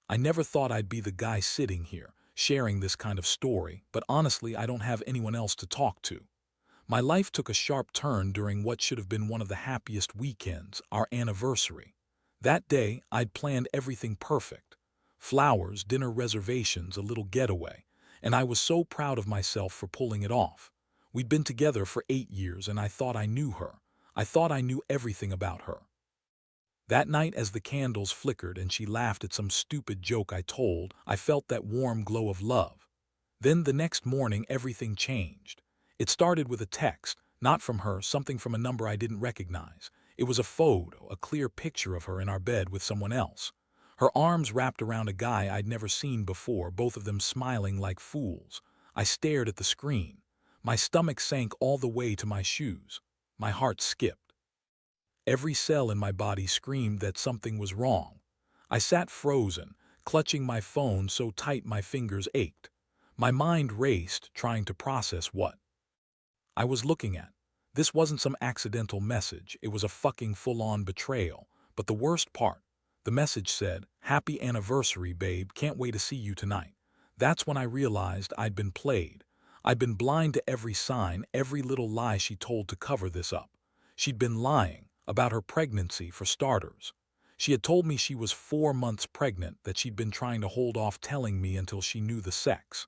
I never thought I'd be the guy sitting here, sharing this kind of story, but honestly, I don't have anyone else to talk to. My life took a sharp turn during what should have been one of the happiest weekends, our anniversary. That day, I'd planned everything perfect. Flowers, dinner reservations, a little getaway. And I was so proud of myself for pulling it off. We'd been together for 8 years and I thought I knew her. I thought I knew everything about her. That night as the candles flickered and she laughed at some stupid joke I told, I felt that warm glow of love. Then the next morning everything changed. It started with a text, not from her, something from a number I didn't recognize. It was a photo, a clear picture of her in our bed with someone else. Her arms wrapped around a guy I'd never seen before, both of them smiling like fools. I stared at the screen. My stomach sank all the way to my shoes. My heart skipped. Every cell in my body screamed that something was wrong. I sat frozen, clutching my phone so tight my fingers ached. My mind raced, trying to process what I was looking at. This wasn't some accidental message, it was a fucking full-on betrayal. But the worst part, the message said, "Happy anniversary, babe, can't wait to see you tonight." That's when I realized I'd been played. I'd been blind to every sign, every little lie she told to cover this up. She'd been lying, about her pregnancy for starters. She had told me she was 4 months pregnant, that she'd been trying to hold off telling me until she knew the sex.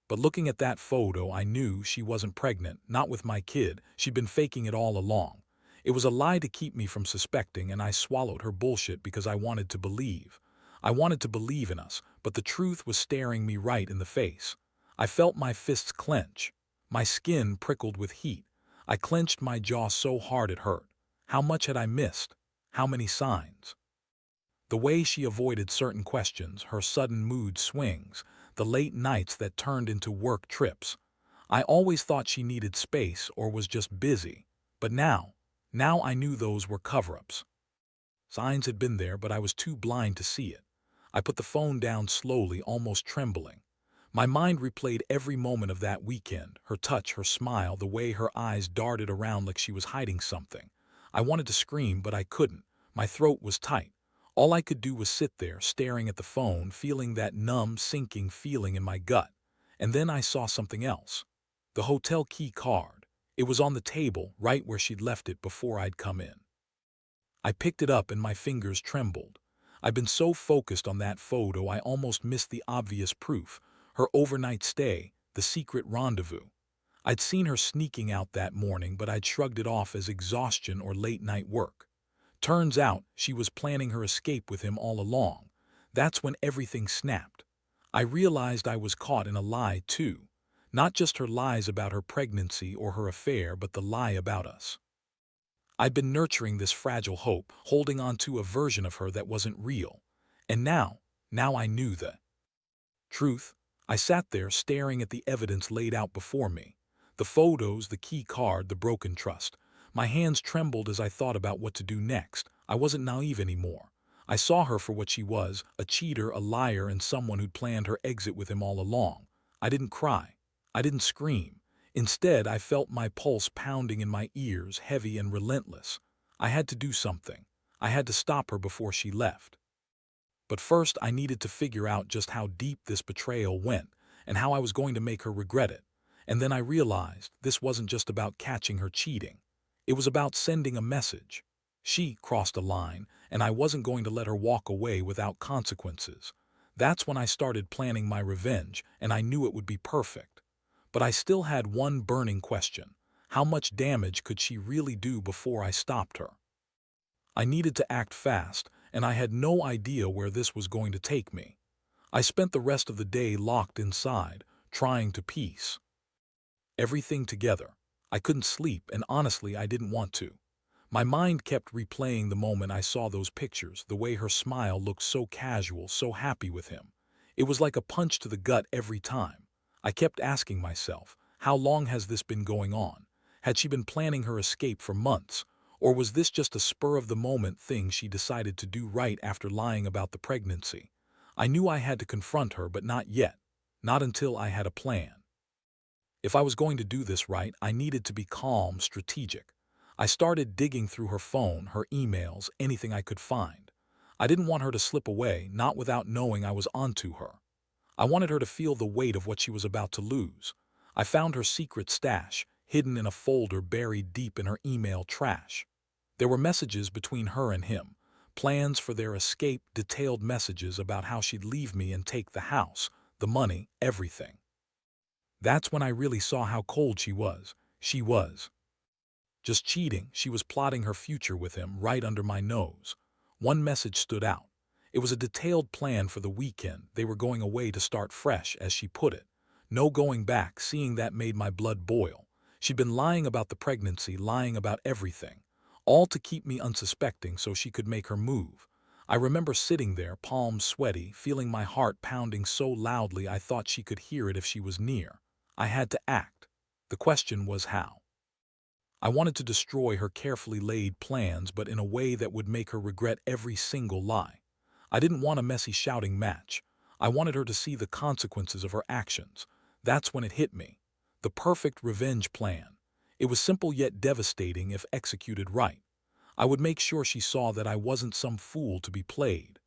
But looking at that photo, I knew she wasn't pregnant, not with my kid. She'd been faking it all along. It was a lie to keep me from suspecting, and I swallowed her bullshit because I wanted to believe. I wanted to believe in us, but the truth was staring me right in the face. I felt my fists clench. My skin prickled with heat. I clenched my jaw so hard it hurt. How much had I missed? How many signs? The way she avoided certain questions, her sudden mood swings, the late nights that turned into work trips. I always thought she needed space or was just busy. But now I knew those were cover-ups. Signs had been there, but I was too blind to see it. I put the phone down slowly, almost trembling. My mind replayed every moment of that weekend, her touch, her smile, the way her eyes darted around like she was hiding something. I wanted to scream, but I couldn't. My throat was tight. All I could do was sit there, staring at the phone, feeling that numb, sinking feeling in my gut. And then I saw something else. The hotel key card. It was on the table, right where she'd left it before I'd come in. I picked it up and my fingers trembled. I'd been so focused on that photo I almost missed the obvious proof, her overnight stay, the secret rendezvous. I'd seen her sneaking out that morning, but I'd shrugged it off as exhaustion or late-night work. Turns out she was planning her escape with him all along. That's when everything snapped. I realized I was caught in a lie too. Not just her lies about her pregnancy or her affair, but the lie about us. I'd been nurturing this fragile hope, holding on to a version of her that wasn't real. And now I knew the truth. I sat there staring at the evidence laid out before me. The photos, the key card, the broken trust. My hands trembled as I thought about what to do next. I wasn't naive anymore. I saw her for what she was, a cheater, a liar, and someone who'd planned her exit with him all along. I didn't cry. I didn't scream. Instead, I felt my pulse pounding in my ears, heavy and relentless. I had to do something. I had to stop her before she left. But first, I needed to figure out just how deep this betrayal went and how I was going to make her regret it. And then I realized this wasn't just about catching her cheating. It was about sending a message. She crossed a line, and I wasn't going to let her walk away without consequences. That's when I started planning my revenge, and I knew it would be perfect. But I still had one burning question. How much damage could she really do before I stopped her? I needed to act fast, and I had no idea where this was going to take me. I spent the rest of the day locked inside, trying to piece everything together. I couldn't sleep, and honestly, I didn't want to. My mind kept replaying the moment I saw those pictures, the way her smile looked so casual, so happy with him. It was like a punch to the gut every time. I kept asking myself, how long has this been going on? Had she been planning her escape for months? Or was this just a spur-of-the-moment thing she decided to do right after lying about the pregnancy? I knew I had to confront her, but not yet. Not until I had a plan. If I was going to do this right, I needed to be calm, strategic. I started digging through her phone, her emails, anything I could find. I didn't want her to slip away, not without knowing I was onto her. I wanted her to feel the weight of what she was about to lose. I found her secret stash, hidden in a folder buried deep in her email trash. There were messages between her and him, plans for their escape, detailed messages about how she'd leave me and take the house, the money, everything. That's when I really saw how cold she was. She was just cheating. She was plotting her future with him right under my nose. One message stood out. It was a detailed plan for the weekend. They were going away to start fresh, as she put it. No going back. Seeing that made my blood boil. She'd been lying about the pregnancy, lying about everything, all to keep me unsuspecting so she could make her move. I remember sitting there, palms sweaty, feeling my heart pounding so loudly I thought she could hear it if she was near. I had to act. The question was how. I wanted to destroy her carefully laid plans, but in a way that would make her regret every single lie. I didn't want a messy shouting match. I wanted her to see the consequences of her actions. That's when it hit me. The perfect revenge plan. It was simple yet devastating if executed right. I would make sure she saw that I wasn't some fool to be played.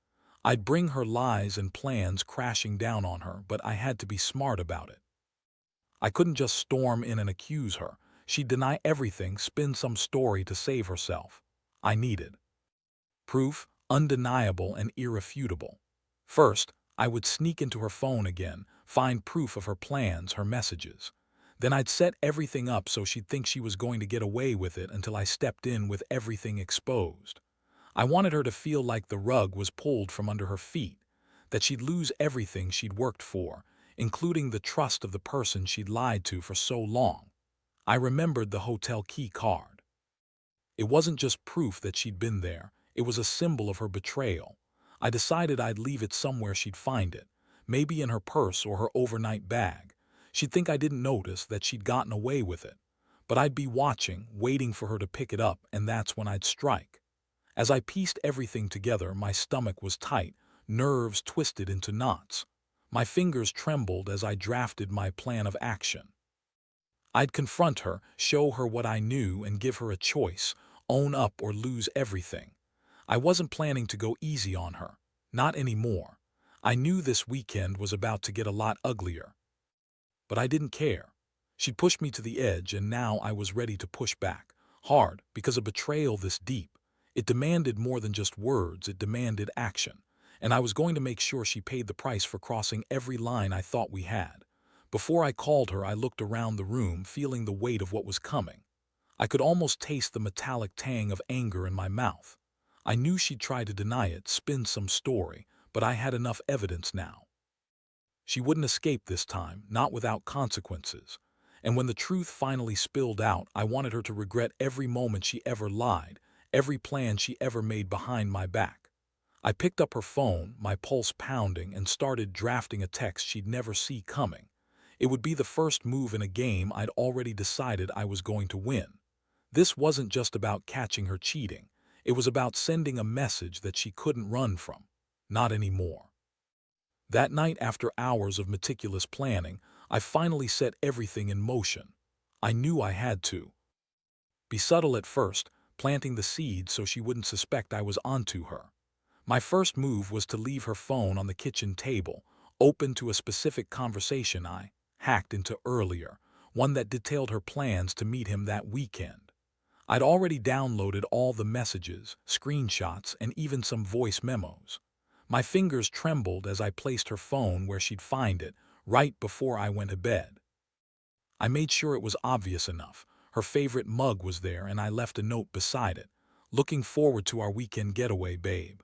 I'd bring her lies and plans crashing down on her, but I had to be smart about it. I couldn't just storm in and accuse her. She'd deny everything, spin some story to save herself. I needed proof, undeniable and irrefutable. First, I would sneak into her phone again, find proof of her plans, her messages. Then I'd set everything up so she'd think she was going to get away with it until I stepped in with everything exposed. I wanted her to feel like the rug was pulled from under her feet, that she'd lose everything she'd worked for, including the trust of the person she'd lied to for so long. I remembered the hotel key card. It wasn't just proof that she'd been there, it was a symbol of her betrayal. I decided I'd leave it somewhere she'd find it, maybe in her purse or her overnight bag. She'd think I didn't notice, that she'd gotten away with it. But I'd be watching, waiting for her to pick it up, and that's when I'd strike. As I pieced everything together, my stomach was tight, nerves twisted into knots. My fingers trembled as I drafted my plan of action. I'd confront her, show her what I knew, and give her a choice: own up or lose everything. I wasn't planning to go easy on her. Not anymore. I knew this weekend was about to get a lot uglier. But I didn't care. She'd pushed me to the edge, and now I was ready to push back. Hard, because a betrayal this deep. It demanded more than just words, it demanded action. And I was going to make sure she paid the price for crossing every line I thought we had. Before I called her, I looked around the room, feeling the weight of what was coming. I could almost taste the metallic tang of anger in my mouth. I knew she'd try to deny it, spin some story, but I had enough evidence now. She wouldn't escape this time, not without consequences. And when the truth finally spilled out, I wanted her to regret every moment she ever lied, every plan she ever made behind my back. I picked up her phone, my pulse pounding, and started drafting a text she'd never see coming. It would be the first move in a game I'd already decided I was going to win. This wasn't just about catching her cheating. It was about sending a message that she couldn't run from. Not anymore. That night, after hours of meticulous planning, I finally set everything in motion. I knew I had to. Be subtle at first, planting the seed so she wouldn't suspect I was onto her. My first move was to leave her phone on the kitchen table, open to a specific conversation I hacked into earlier, one that detailed her plans to meet him that weekend. I'd already downloaded all the messages, screenshots, and even some voice memos. My fingers trembled as I placed her phone where she'd find it, right before I went to bed. I made sure it was obvious enough. Her favorite mug was there, and I left a note beside it. Looking forward to our weekend getaway, babe.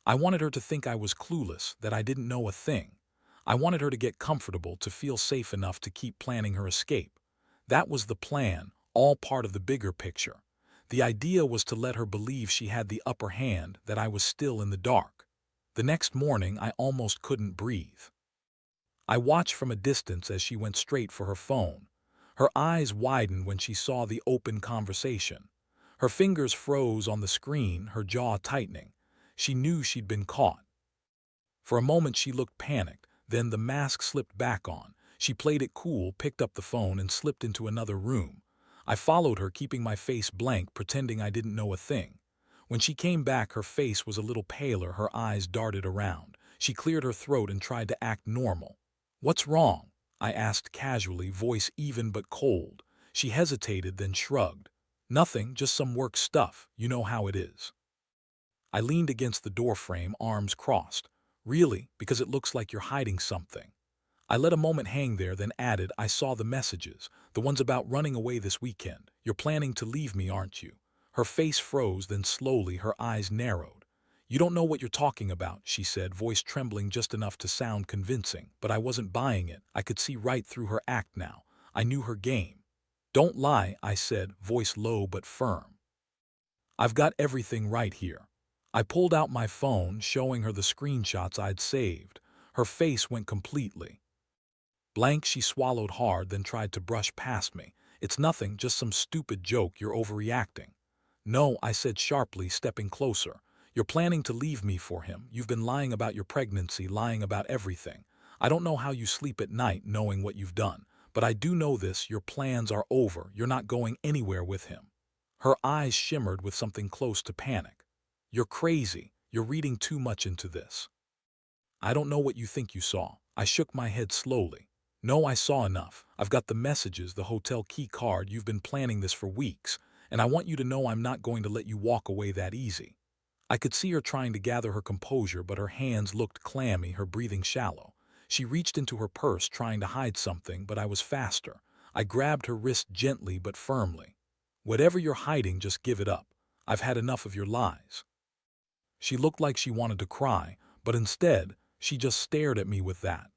I wanted her to think I was clueless, that I didn't know a thing. I wanted her to get comfortable, to feel safe enough to keep planning her escape. That was the plan, all part of the bigger picture. The idea was to let her believe she had the upper hand, that I was still in the dark. The next morning, I almost couldn't breathe. I watched from a distance as she went straight for her phone. Her eyes widened when she saw the open conversation. Her fingers froze on the screen, her jaw tightening. She knew she'd been caught. For a moment she looked panicked, then the mask slipped back on. She played it cool, picked up the phone, and slipped into another room. I followed her, keeping my face blank, pretending I didn't know a thing. When she came back, her face was a little paler, her eyes darted around. She cleared her throat and tried to act normal. "What's wrong?" I asked casually, voice even but cold. She hesitated, then shrugged. "Nothing, just some work stuff. You know how it is." I leaned against the doorframe, arms crossed. "Really? Because it looks like you're hiding something." I let a moment hang there, then added, "I saw the messages, the ones about running away this weekend. You're planning to leave me, aren't you?" Her face froze, then slowly her eyes narrowed. "You don't know what you're talking about," she said, voice trembling just enough to sound convincing. But I wasn't buying it. I could see right through her act now. I knew her game. "Don't lie," I said, voice low but firm. "I've got everything right here." I pulled out my phone, showing her the screenshots I'd saved. Her face went completely blank. She swallowed hard, then tried to brush past me. "It's nothing, just some stupid joke. You're overreacting." "No," I said sharply, stepping closer. "You're planning to leave me for him. You've been lying about your pregnancy, lying about everything. I don't know how you sleep at night knowing what you've done, but I do know this: your plans are over. You're not going anywhere with him." Her eyes shimmered with something close to panic. "You're crazy. You're reading too much into this." "I don't know what you think you saw." I shook my head slowly. "No, I saw enough. I've got the messages, the hotel key card. You've been planning this for weeks, and I want you to know I'm not going to let you walk away that easy." I could see her trying to gather her composure, but her hands looked clammy, her breathing shallow. She reached into her purse, trying to hide something, but I was faster. I grabbed her wrist gently but firmly. "Whatever you're hiding, just give it up. I've had enough of your lies." She looked like she wanted to cry, but instead, she just stared at me with that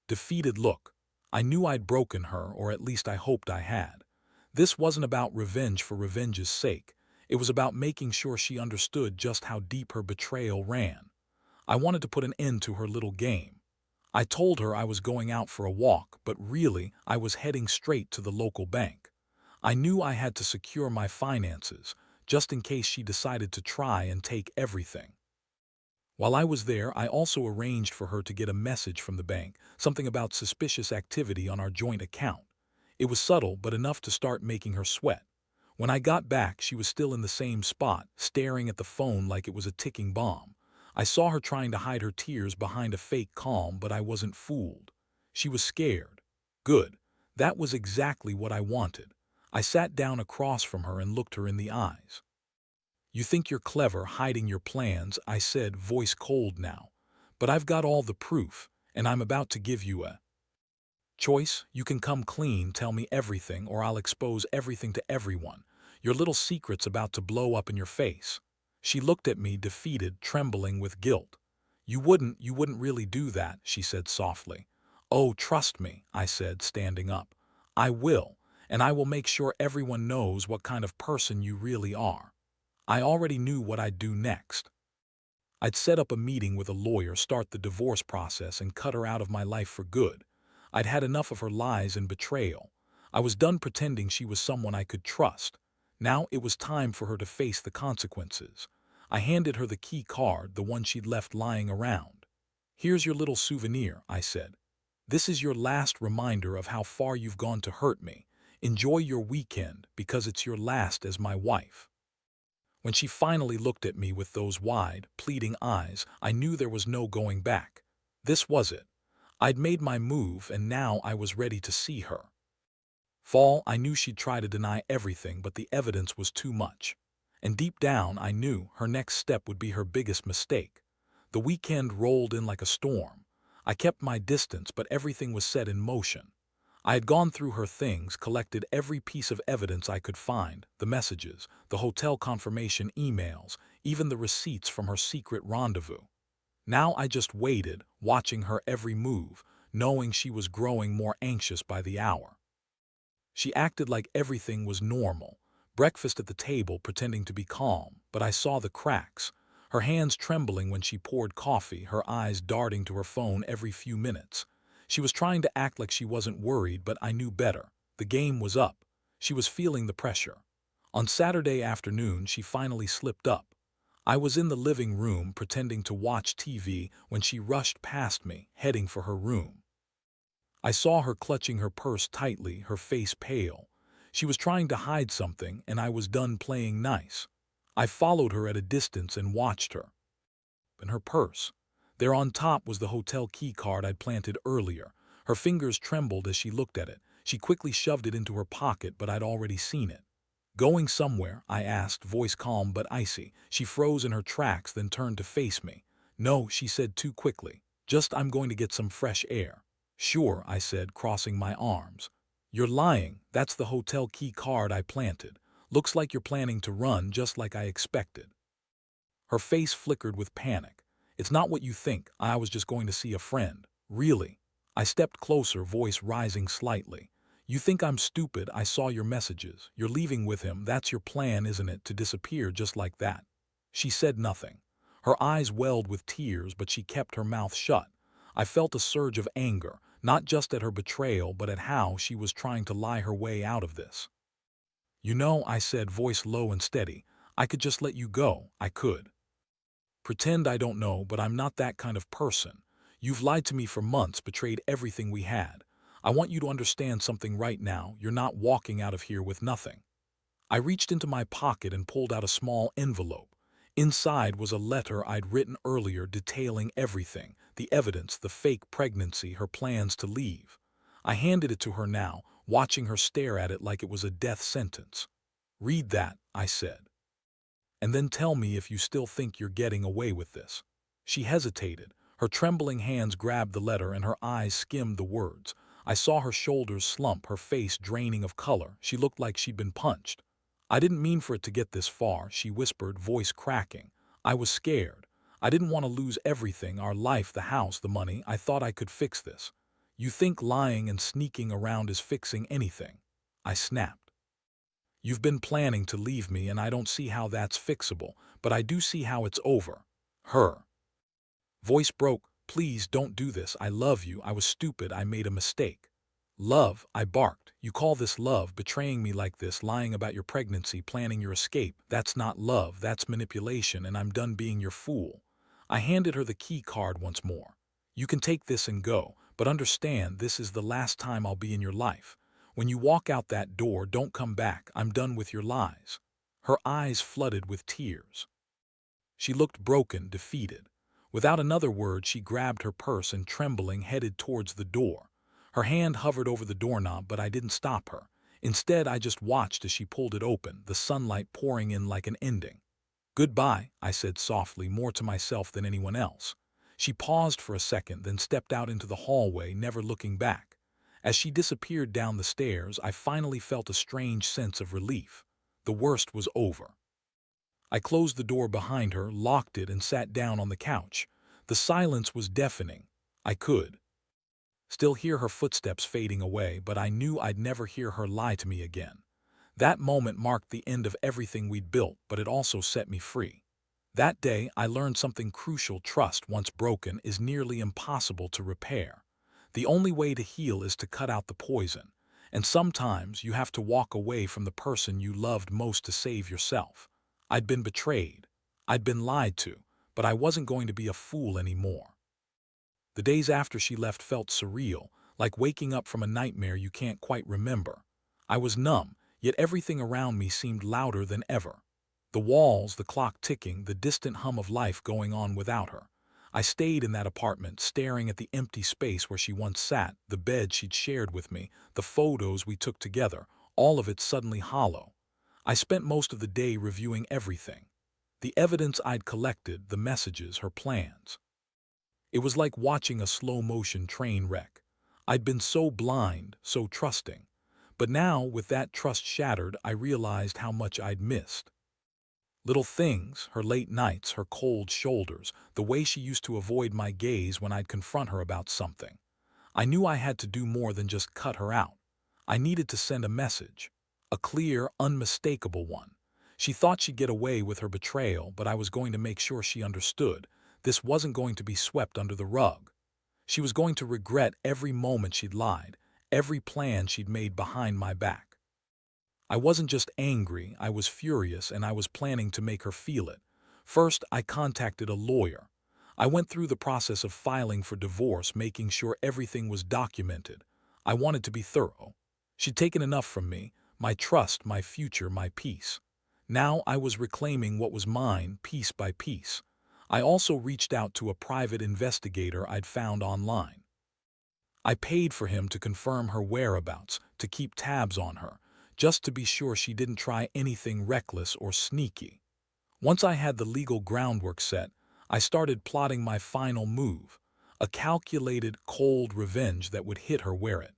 defeated look. I knew I'd broken her, or at least I hoped I had. This wasn't about revenge for revenge's sake. It was about making sure she understood just how deep her betrayal ran. I wanted to put an end to her little game. I told her I was going out for a walk, but really, I was heading straight to the local bank. I knew I had to secure my finances, just in case she decided to try and take everything. While I was there, I also arranged for her to get a message from the bank, something about suspicious activity on our joint account. It was subtle, but enough to start making her sweat. When I got back, she was still in the same spot, staring at the phone like it was a ticking bomb. I saw her trying to hide her tears behind a fake calm, but I wasn't fooled. She was scared. Good. That was exactly what I wanted. I sat down across from her and looked her in the eyes. "You think you're clever hiding your plans," I said, voice cold now. "But I've got all the proof, and I'm about to give you a choice. You can come clean, tell me everything, or I'll expose everything to everyone. Your little secret's about to blow up in your face." She looked at me, defeated, trembling with guilt. You wouldn't really do that," she said softly. "Oh, trust me," I said, standing up. "I will, and I will make sure everyone knows what kind of person you really are." I already knew what I'd do next. I'd set up a meeting with a lawyer, start the divorce process, and cut her out of my life for good. I'd had enough of her lies and betrayal. I was done pretending she was someone I could trust. Now it was time for her to face the consequences. I handed her the key card, the one she'd left lying around. "Here's your little souvenir," I said. "This is your last reminder of how far you've gone to hurt me. Enjoy your weekend, because it's your last as my wife." When she finally looked at me with those wide, pleading eyes, I knew there was no going back. This was it. I'd made my move, and now I was ready to see her fall. I knew she'd try to deny everything, but the evidence was too much. And deep down, I knew her next step would be her biggest mistake. The weekend rolled in like a storm. I kept my distance, but everything was set in motion. I had gone through her things, collected every piece of evidence I could find: the messages, the hotel confirmation emails, even the receipts from her secret rendezvous. Now I just waited, watching her every move, knowing she was growing more anxious by the hour. She acted like everything was normal. Breakfast at the table, pretending to be calm, but I saw the cracks. Her hands trembling when she poured coffee, her eyes darting to her phone every few minutes. She was trying to act like she wasn't worried, but I knew better. The game was up. She was feeling the pressure. On Saturday afternoon, she finally slipped up. I was in the living room pretending to watch TV when she rushed past me, heading for her room. I saw her clutching her purse tightly, her face pale. She was trying to hide something, and I was done playing nice. I followed her at a distance and watched her. And her purse. There on top was the hotel key card I'd planted earlier. Her fingers trembled as she looked at it. She quickly shoved it into her pocket, but I'd already seen it. "Going somewhere?" I asked, voice calm but icy. She froze in her tracks, then turned to face me. "No," she said too quickly. "Just I'm going to get some fresh air." "Sure," I said, crossing my arms. "You're lying. That's the hotel key card I planted. Looks like you're planning to run just like I expected." Her face flickered with panic. "It's not what you think. I was just going to see a friend." "Really?" I stepped closer, voice rising slightly. "You think I'm stupid? I saw your messages. You're leaving with him. That's your plan, isn't it, to disappear just like that?" She said nothing. Her eyes welled with tears, but she kept her mouth shut. I felt a surge of anger, not just at her betrayal, but at how she was trying to lie her way out of this. "You know," I said, voice low and steady, "I could just let you go. I could. Pretend I don't know, but I'm not that kind of person. You've lied to me for months, betrayed everything we had. I want you to understand something right now. You're not walking out of here with nothing." I reached into my pocket and pulled out a small envelope. Inside was a letter I'd written earlier detailing everything, the evidence, the fake pregnancy, her plans to leave. I handed it to her now, watching her stare at it like it was a death sentence. "Read that," I said. "And then tell me if you still think you're getting away with this." She hesitated. Her trembling hands grabbed the letter and her eyes skimmed the words. I saw her shoulders slump, her face draining of color. She looked like she'd been punched. "I didn't mean for it to get this far," she whispered, voice cracking. "I was scared. I didn't want to lose everything, our life, the house, the money. I thought I could fix this." "You think lying and sneaking around is fixing anything?" I snapped. "You've been planning to leave me, and I don't see how that's fixable, but I do see how it's over." Her voice broke. "Please don't do this. I love you. I was stupid. I made a mistake." "Love?" I barked. "You call this love, betraying me like this, lying about your pregnancy, planning your escape? That's not love, that's manipulation, and I'm done being your fool." I handed her the key card once more. "You can take this and go, but understand this is the last time I'll be in your life. When you walk out that door, don't come back. I'm done with your lies." Her eyes flooded with tears. She looked broken, defeated. Without another word, she grabbed her purse and, trembling, headed towards the door. Her hand hovered over the doorknob, but I didn't stop her. Instead, I just watched as she pulled it open, the sunlight pouring in like an ending. "Goodbye," I said softly, more to myself than anyone else. She paused for a second, then stepped out into the hallway, never looking back. As she disappeared down the stairs, I finally felt a strange sense of relief. The worst was over. I closed the door behind her, locked it, and sat down on the couch. The silence was deafening. I could still hear her footsteps fading away, but I knew I'd never hear her lie to me again. That moment marked the end of everything we'd built, but it also set me free. That day, I learned something crucial: trust, once broken, is nearly impossible to repair. The only way to heal is to cut out the poison, and sometimes you have to walk away from the person you loved most to save yourself. I'd been betrayed. I'd been lied to, but I wasn't going to be a fool anymore. The days after she left felt surreal, like waking up from a nightmare you can't quite remember. I was numb, yet everything around me seemed louder than ever. The walls, the clock ticking, the distant hum of life going on without her. I stayed in that apartment, staring at the empty space where she once sat, the bed she'd shared with me, the photos we took together, all of it suddenly hollow. I spent most of the day reviewing everything. The evidence I'd collected, the messages, her plans. It was like watching a slow-motion train wreck. I'd been so blind, so trusting. But now, with that trust shattered, I realized how much I'd missed. Little things, her late nights, her cold shoulders, the way she used to avoid my gaze when I'd confront her about something. I knew I had to do more than just cut her out. I needed to send a message. A clear, unmistakable one. She thought she'd get away with her betrayal, but I was going to make sure she understood. This wasn't going to be swept under the rug. She was going to regret every moment she'd lied, every plan she'd made behind my back. I wasn't just angry, I was furious, and I was planning to make her feel it. First, I contacted a lawyer. I went through the process of filing for divorce, making sure everything was documented. I wanted to be thorough. She'd taken enough from me, my trust, my future, my peace. Now I was reclaiming what was mine piece by piece. I also reached out to a private investigator I'd found online. I paid for him to confirm her whereabouts, to keep tabs on her, just to be sure she didn't try anything reckless or sneaky. Once I had the legal groundwork set, I started plotting my final move, a calculated, cold revenge that would hit her where it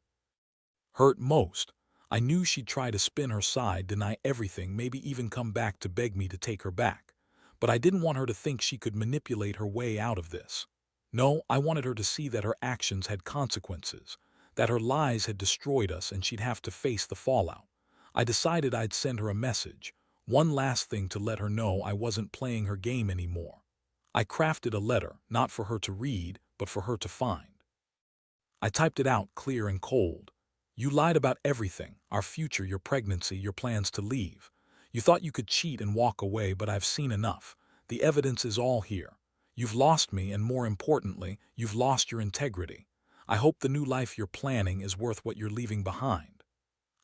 hurt most. I knew she'd try to spin her side, deny everything, maybe even come back to beg me to take her back. But I didn't want her to think she could manipulate her way out of this. No, I wanted her to see that her actions had consequences, that her lies had destroyed us and she'd have to face the fallout. I decided I'd send her a message, one last thing to let her know I wasn't playing her game anymore. I crafted a letter, not for her to read, but for her to find. I typed it out clear and cold. You lied about everything, our future, your pregnancy, your plans to leave. You thought you could cheat and walk away, but I've seen enough. The evidence is all here. You've lost me, and more importantly, you've lost your integrity. I hope the new life you're planning is worth what you're leaving behind.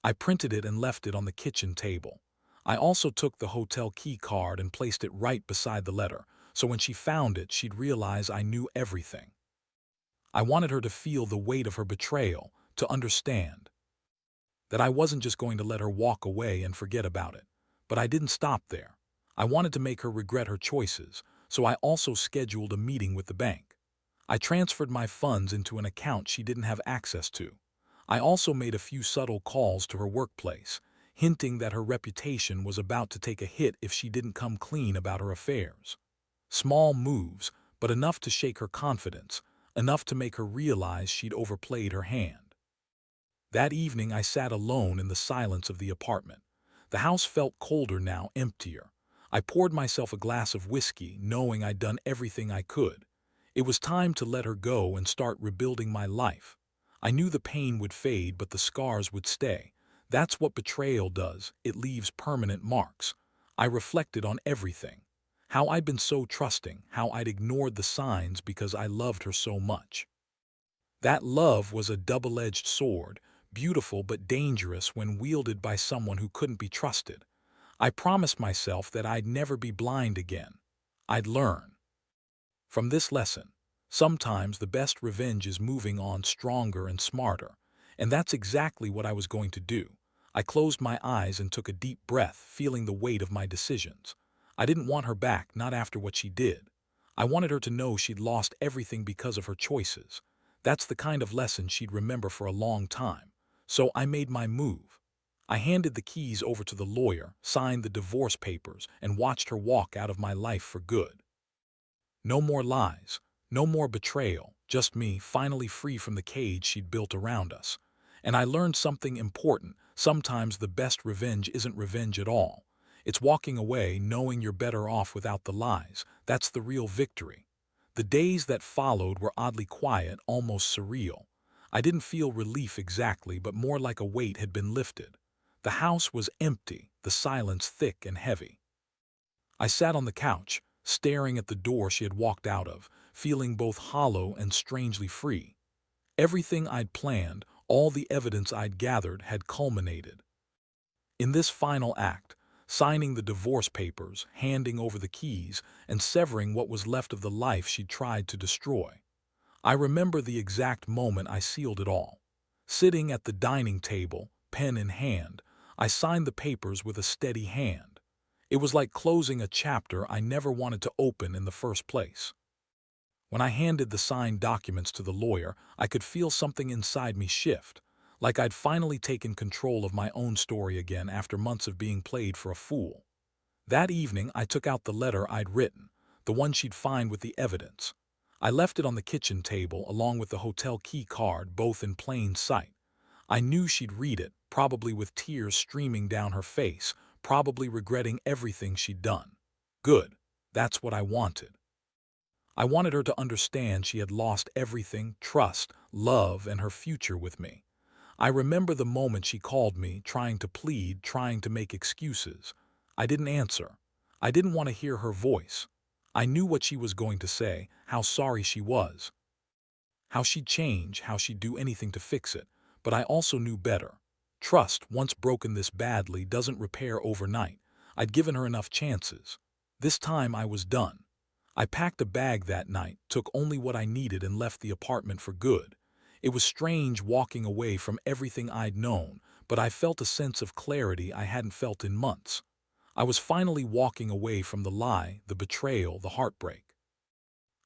I printed it and left it on the kitchen table. I also took the hotel key card and placed it right beside the letter, so when she found it, she'd realize I knew everything. I wanted her to feel the weight of her betrayal, to understand that I wasn't just going to let her walk away and forget about it. But I didn't stop there. I wanted to make her regret her choices, so I also scheduled a meeting with the bank. I transferred my funds into an account she didn't have access to. I also made a few subtle calls to her workplace, hinting that her reputation was about to take a hit if she didn't come clean about her affairs. Small moves, but enough to shake her confidence, enough to make her realize she'd overplayed her hand. That evening I sat alone in the silence of the apartment. The house felt colder now, emptier. I poured myself a glass of whiskey, knowing I'd done everything I could. It was time to let her go and start rebuilding my life. I knew the pain would fade, but the scars would stay. That's what betrayal does, it leaves permanent marks. I reflected on everything. How I'd been so trusting, how I'd ignored the signs because I loved her so much. That love was a double-edged sword, beautiful but dangerous when wielded by someone who couldn't be trusted. I promised myself that I'd never be blind again. I'd learn. From this lesson, sometimes the best revenge is moving on stronger and smarter, and that's exactly what I was going to do. I closed my eyes and took a deep breath, feeling the weight of my decisions. I didn't want her back, not after what she did. I wanted her to know she'd lost everything because of her choices. That's the kind of lesson she'd remember for a long time. So I made my move. I handed the keys over to the lawyer, signed the divorce papers, and watched her walk out of my life for good. No more lies, no more betrayal, just me, finally free from the cage she'd built around us. And I learned something important. Sometimes the best revenge isn't revenge at all. It's walking away knowing you're better off without the lies. That's the real victory. The days that followed were oddly quiet, almost surreal. I didn't feel relief exactly, but more like a weight had been lifted. The house was empty, the silence thick and heavy. I sat on the couch, staring at the door she had walked out of, feeling both hollow and strangely free. Everything I'd planned, all the evidence I'd gathered, had culminated. In this final act, signing the divorce papers, handing over the keys, and severing what was left of the life she'd tried to destroy. I remember the exact moment I sealed it all. Sitting at the dining table, pen in hand, I signed the papers with a steady hand. It was like closing a chapter I never wanted to open in the first place. When I handed the signed documents to the lawyer, I could feel something inside me shift, like I'd finally taken control of my own story again after months of being played for a fool. That evening, I took out the letter I'd written, the one she'd find with the evidence. I left it on the kitchen table along with the hotel key card, both in plain sight. I knew she'd read it, probably with tears streaming down her face, probably regretting everything she'd done. Good. That's what I wanted. I wanted her to understand she had lost everything, trust, love, and her future with me. I remember the moment she called me, trying to plead, trying to make excuses. I didn't answer. I didn't want to hear her voice. I knew what she was going to say, how sorry she was, how she'd change, how she'd do anything to fix it. But I also knew better. Trust, once broken this badly, doesn't repair overnight. I'd given her enough chances. This time I was done. I packed a bag that night, took only what I needed and left the apartment for good. It was strange walking away from everything I'd known, but I felt a sense of clarity I hadn't felt in months. I was finally walking away from the lie, the betrayal, the heartbreak.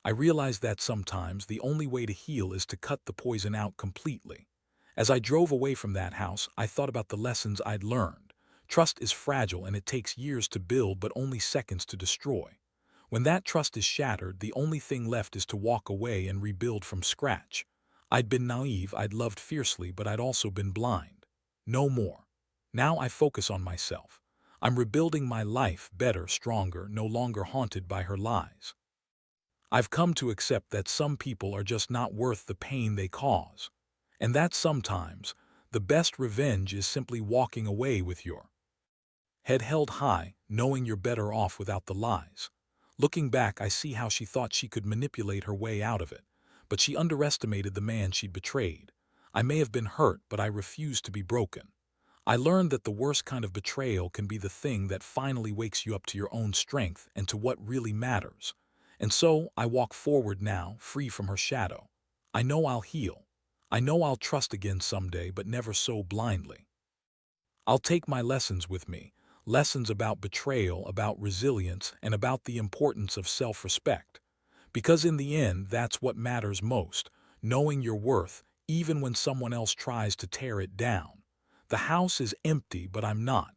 I realized that sometimes the only way to heal is to cut the poison out completely. As I drove away from that house, I thought about the lessons I'd learned. Trust is fragile and it takes years to build but only seconds to destroy. When that trust is shattered, the only thing left is to walk away and rebuild from scratch. I'd been naive, I'd loved fiercely, but I'd also been blind. No more. Now I focus on myself. I'm rebuilding my life, better, stronger, no longer haunted by her lies. I've come to accept that some people are just not worth the pain they cause. And that sometimes, the best revenge is simply walking away with your head held high, knowing you're better off without the lies. Looking back, I see how she thought she could manipulate her way out of it, but she underestimated the man she'd betrayed. I may have been hurt, but I refused to be broken. I learned that the worst kind of betrayal can be the thing that finally wakes you up to your own strength and to what really matters. And so, I walk forward now, free from her shadow. I know I'll heal. I know I'll trust again someday, but never so blindly. I'll take my lessons with me, lessons about betrayal, about resilience, and about the importance of self-respect. Because in the end, that's what matters most, knowing your worth, even when someone else tries to tear it down. The house is empty, but I'm not.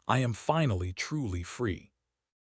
I am finally truly free.